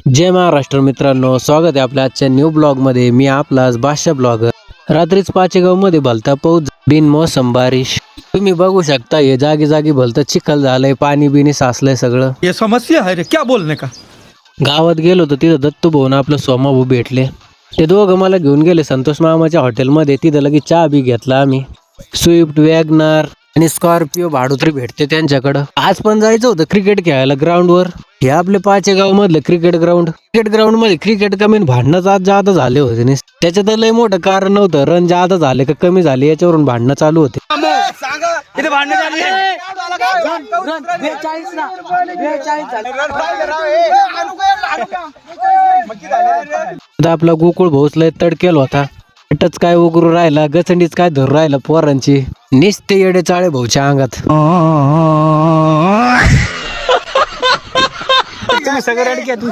जय महाराष्ट्र मित्रांनो, स्वागत आहे आपल्या आजच्या न्यू ब्लॉग मध्ये। मी आपला बादशाह ब्लॉगर। रात्रीच पाचेगाव मध्ये भलता पाऊस, बिनमोसम बारिश। तुम्ही बघू शकता हे जागी जागी भलतं चिखल झालंय, पाणी बिनी साचलंय सगळं। ये समस्या है रे, क्या बोलने का। गावात गेलो तर तिथं दत्तू भाऊन आपलं सोमाभाऊ भेटले। ते दोघं मला घेऊन गेले संतोष मामाच्या हॉटेलमध्ये। तिथं लगेच चहा बी घेतला आम्ही। स्विफ्ट, वॅगनर आणि स्कॉर्पिओ भाडोत्री भेटते त्यांच्याकडं। आज पण जायचं होतं क्रिकेट खेळायला ग्राउंडवर। हे आपले पाचेगाव मधलं क्रिकेट ग्राउंड मध्ये क्रिकेट कमी भांडणं आज जादा झाले होते नाही। त्याच्यात लय मोठं कारण नव्हतं, रन जादा झाले का कमी झाले याच्यावरून भांडणं चालू होते। आता आपला गोकुळ भाऊच लय तडकेल होता। टच काय उगरू राहिला, गचंडीच काय धरू राहिला पोरांची। निस्ते येडे चाळे भाऊच्या अंगात। सगळं